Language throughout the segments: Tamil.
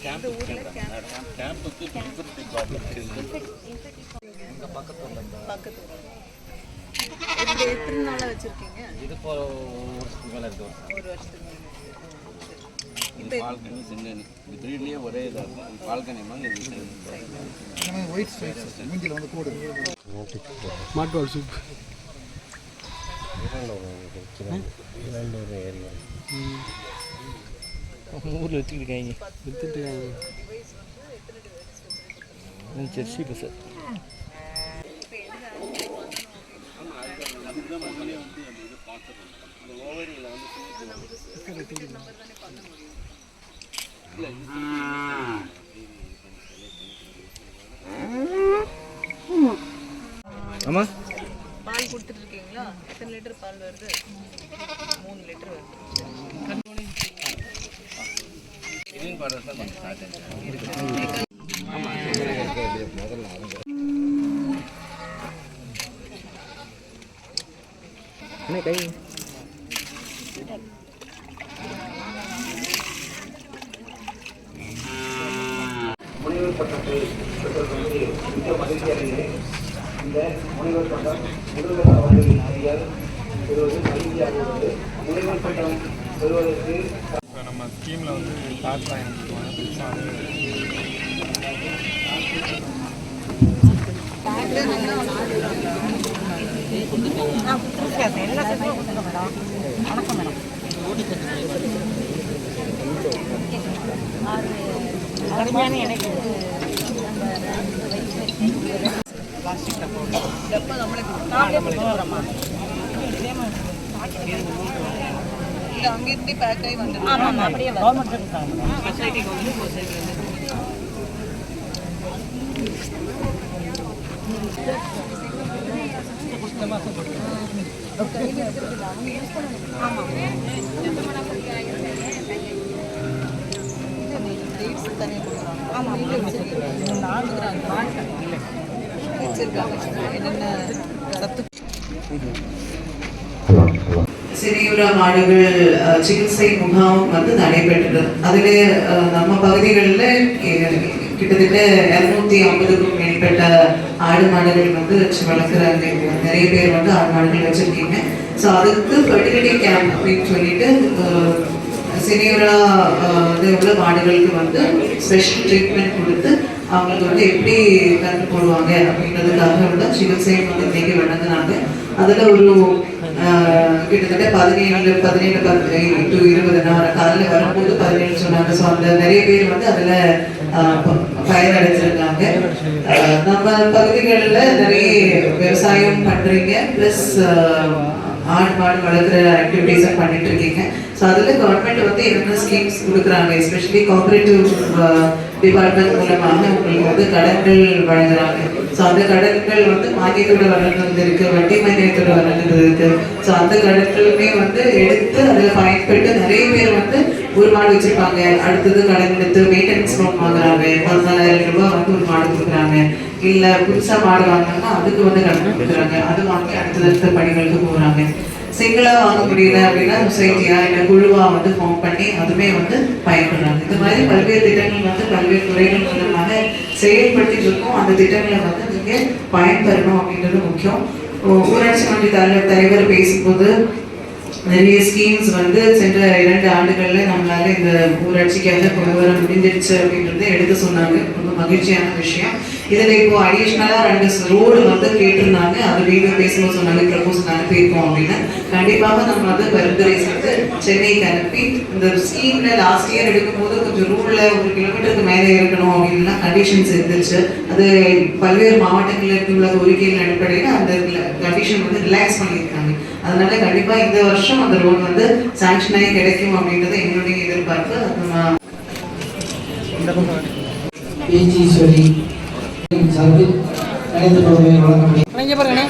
கேம்புக்கு ப்ராப்ளம் பக்கத்து எத்தனை நாளாக வச்சுருக்கீங்க? இது இப்போ ஒரு வருஷத்துக்கு மேலே இருக்குது. ஒரு வருஷத்துக்கு மேலே. இது பால்கனி செங்கனி இது ப்ரீட்லேயே ஒரே இதாக இருக்கும். இது பால்கனி மாதிரி இது ஒயிட் ஸ்ட்ரைப்ஸ் மூஞ்சில் வந்து கூடு மாட்டுவாள் சூப் ஏரியா ஊரில் வச்சுக்கிட்டு விற்றுட்டு ஜெர்சி பஸ் ஆமா பால் கொடுத்துட்டு இருக்கீங்களா? எத்தனை லிட்டர் பால் வருது? 3 லிட்டர் வருது. என்ன கை முனைவர் பட்டத்தை பெற்றவர்களுக்கு மிக மகிழ்ச்சி அடைகிறேன். இந்த முனைவர் பட்டம் முருகன் அவர்களின் பெயர் பெறுவது மகிழ்ச்சியாக உள்ளது. முனைவர் பட்டம் பெறுவதற்கு நம்ம ஸ்கீமில் வந்து டாட்டா வணக்கம் மேடம். கடுமையான எனக்கு பிளாஸ்டிக் டப்பா நம்மளுக்கு இல்லை அங்கேருந்து பேக் ஆகி வந்து ஆமாம் அப்படியே கவர்மெண்ட் சொசைட்டிக்கு வந்து தனியாக கொடுக்குறாங்க. ஆமாம் வச்சிருக்காங்க என்னென்ன சத்து சிறியுலா மாடுகள் சிகிச்சை முகாம் வந்து நடைபெற்றது. அதில் நம்ம பகுதிகளில் கிட்டத்தட்ட 250க்கும் மேற்பட்ட ஆடு மாடுகள் வந்து வச்சு வளர்க்குறாங்க. நிறைய பேர் வந்து ஆடு மாடுகள் வச்சுருக்கீங்க. ஸோ அதுக்கு ஃபெர்டிலிட்டி கேம்ப் அப்படின்னு சொல்லிட்டு சினியரா உள்ள மாடுகளுக்கு வந்து ஸ்பெஷல் ட்ரீட்மெண்ட் கொடுத்து அவங்களுக்கு வந்து எப்படி கண்டு போடுவாங்க அப்படின்றதுக்காக உள்ள சிகிச்சை வந்து இன்னைக்கு வழங்கினாங்க. அதில் ஒரு கிட்டத்தட்ட 17 to 20 நான் காலையில் வரும்போது 17 சொன்னாங்க. ஸோ அந்த நிறைய பேர் வந்து அதில் பயனடைஞ்சிருக்காங்க. நம்ம பகுதிகளில் நிறைய விவசாயம் பண்ணுறீங்க, ப்ளஸ் ஆடு மாடு வளர்க்குற ஆக்டிவிட்டீஸும் பண்ணிட்டு இருக்கீங்க. ஸோ அதில் கவர்மெண்ட் வந்து என்னென்ன ஸ்கீம்ஸ் கொடுக்குறாங்க, எஸ்பெஷலி கோஆப்ரேட்டிவ் டிபார்ட்மெண்ட் மூலமாக உங்களுக்கு வந்து கடன்கள் வழங்குறாங்க. ஸோ அந்த கடன்கள் வந்து மானியத்தோட வழங்குறது இருக்குது, வட்டி மானியத்தோட வழங்குறது இருக்குது. ஸோ அந்த கடன்களுமே வந்து எடுத்து அதில் பயன்பட்டு நிறைய பேர் வந்து ஒரு மாடு வச்சுருப்பாங்க, அடுத்தது கடன் எடுத்து மெயின்டெனன்ஸ் லோன் வாங்குறாங்க, 14,000 ரூபாய் வந்து ஒரு மாடு கொடுக்குறாங்க. இல்லை புதுசாக மாடு வாங்கினாங்கன்னா அதுக்கு வந்து கடன் கொடுக்குறாங்க, அது வாங்கி அடுத்தடுத்த பணிகளுக்கு போகிறாங்க. சிங்கிளாக வாங்க முடியல அப்படின்னா சொசைட்டியாக இல்லை குழுவாக வந்து ஃபார்ம் பண்ணி அதுவுமே வந்து பயன்படுறாங்க. இந்த மாதிரி பல்வேறு திட்டங்கள் வந்து பல்வேறு துறைகள் மூலமாக செயல்படுத்திட்டு இருக்கோம். அந்த திட்டங்களை வந்து நீங்கள் பயன்பெறணும் அப்படின்றது முக்கியம். ஊராட்சி மன்ற தலைவர் பேசும்போது நிறைய ஸ்கீம்ஸ் வந்து சென்ற 2 ஆண்டுகளில் நம்மளால இந்த ஊராட்சிக்காக கொண்டு வர முடிஞ்சிருச்சு அப்படின்றத எடுத்து சொன்னாங்க. ரொம்ப மகிழ்ச்சியான விஷயம். இதில் இப்போ அடிஷ்னலாக 2 ரோடு வந்து கேட்டிருந்தாங்க. அது வீடியோ பேசும்போது சொன்னாங்க ப்ரப்போசல் அனுப்பியிருக்கோம் அப்படின்னு. கண்டிப்பாக நம்ம வந்து பரிந்துரை செய்து சென்னைக்கு அனுப்பி இந்த ஸ்கீமில் லாஸ்ட் இயர் எடுக்கும்போது கொஞ்சம் ரூலில் 1 கிலோமீட்டருக்கு மேலே இருக்கணும் அப்படின்லாம் கண்டிஷன்ஸ் இருந்துச்சு. அது பல்வேறு மாவட்டங்களில் இருக்குள்ள கோரிக்கைகள் அடிப்படையில் அந்த கண்டிஷன் வந்து ரிலாக்ஸ் பண்ணியிருக்காங்க. அதனால கண்டிப்பாக இந்த வருஷம் அந்த ரோடு வந்து சாங்ஷன் ஆகி கிடைக்கும் அப்படின்றது எங்களுடைய எதிர்பார்ப்பு. ஈஸ்வரி சார்பில் கணித பகுதியை வழங்க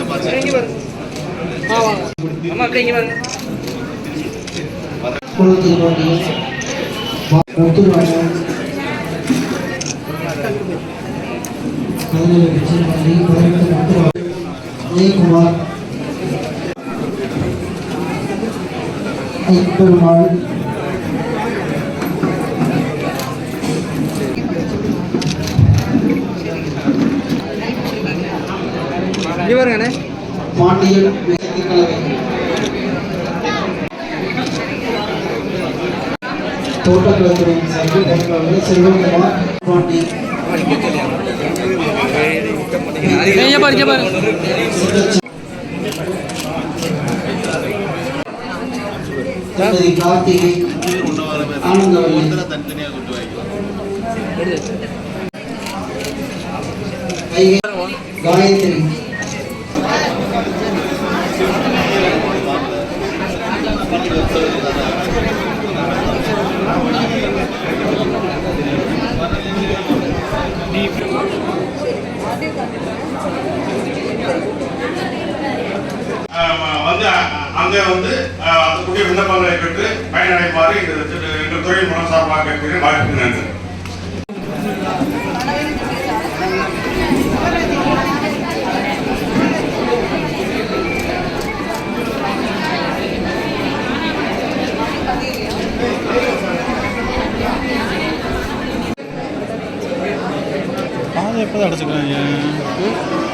ஜெயக்குமார் பெருமாள் பாண்டியன் கலவை தோட்டக்கலைத்துறை சார்பில் பொறுப்பாளர் செல்வகுமார் பாண்டி கார்த்திகை ஆனந்தவல்லி காயத்ரி அங்கே அதற்குரிய விண்ணப்பங்களை பெற்று பயனடைமாறு எங்கள் துறையின் மூலம் சார்பாக கேட்கிறேன். வாழ்க்கை நன்றி. எப்போதான் அடைச்சிக்கிறாங்க?